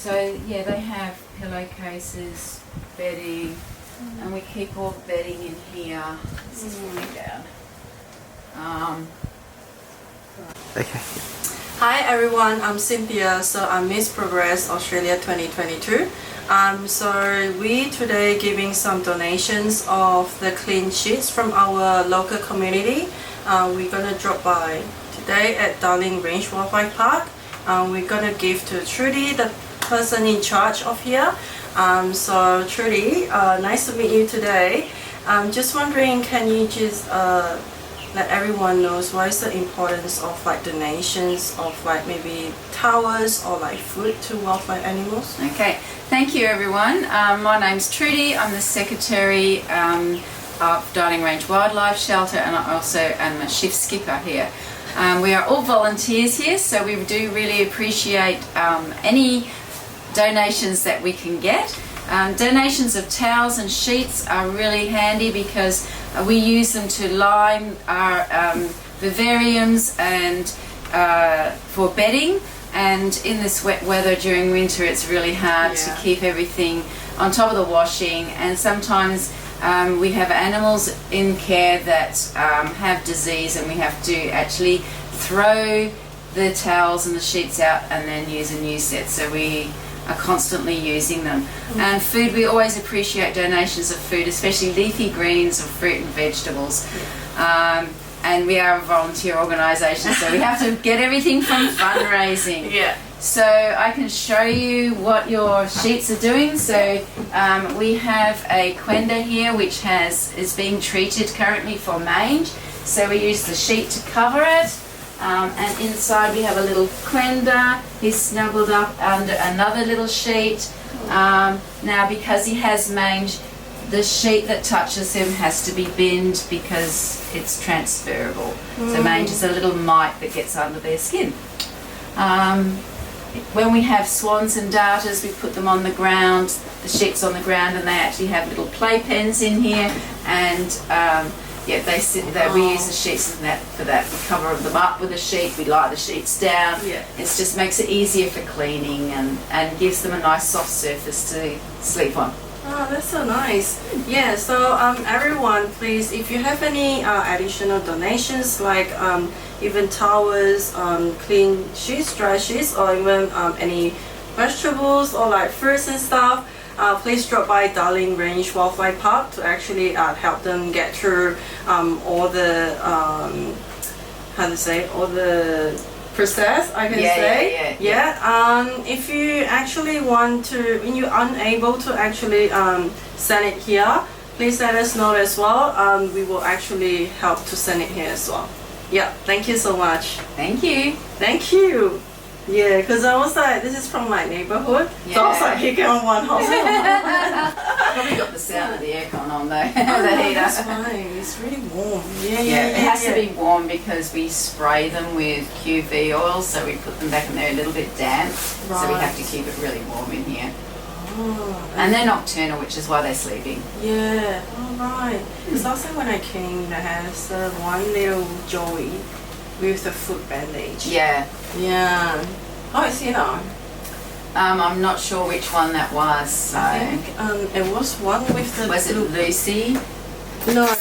So yeah, they have pillowcases, bedding, and we keep all the bedding in here. This is falling down. Okay. Hi everyone, I'm Cynthia. So I'm Miss Progress Australia 2022. So we today giving some donations of the clean sheets from our local community. We're gonna drop by today at Darling Range Wildlife Park. We're gonna give to Trudy, the person in charge of here. So Trudy, nice to meet you today. Just wondering, can you just let everyone knows what is the importance of like donations of like maybe towels or like food to wildlife animals? Okay, thank you everyone. My name's Trudy. I'm the secretary of Darling Range Wildlife Shelter, and I also am a shift skipper here. We are all volunteers here, so we do really appreciate any donations that we can get. Donations of towels and sheets are really handy because we use them to line our vivariums and for bedding, and in this wet weather during winter it's really hard to keep everything on top of the washing, and sometimes we have animals in care that have disease and we have to actually throw the towels and the sheets out and then use a new set, so we are constantly using them. And food, we always appreciate donations of food, especially leafy greens or fruit and vegetables. And we are a volunteer organisation, so we have to get everything from fundraising. So I can show you what your sheets are doing. So we have a quenda here which is being treated currently for mange. So we use the sheet to cover it. And inside we have a little quenda. He's snuggled up under another little sheet. Now because he has mange, the sheet that touches him has to be binned because it's transferable. So mange is a little mite that gets under their skin. When we have swans and darters, we put them on the ground, the sheets on the ground, and they actually have little playpens in here, and they sit there. We use the sheets for that. We cover them up with a sheet, we lie the sheets down. It just makes it easier for cleaning and gives them a nice soft surface to sleep on. Oh, that's so nice. Yeah, so everyone, please, if you have any additional donations, like even towels, clean sheets, dry sheets, or even any vegetables or like fruits and stuff, please drop by Darling Range Wildlife Park to actually help them get through all the all the process, I can say. If you actually want to, when you're unable to actually send it here, please let us know as well. We will actually help to send it here as well. Yeah, thank you so much. Thank you. Thank you. Yeah, because I was like, this is from my neighborhood. So I was like, picking on one house. Probably got the sound of the aircon on though. Oh, the heater. that's fine. It's really warm. It has to be warm because we spray them with QV oil, so we put them back in there a little bit damp. So we have to keep it really warm in here. Oh, and they're nocturnal, which is why they're sleeping. Yeah, alright. Because last time when I came, they had one little Joey with a foot bandage. Yeah. Oh, is he now? I'm not sure which one that was. So. I think it was one with the... Was it Lucy? No.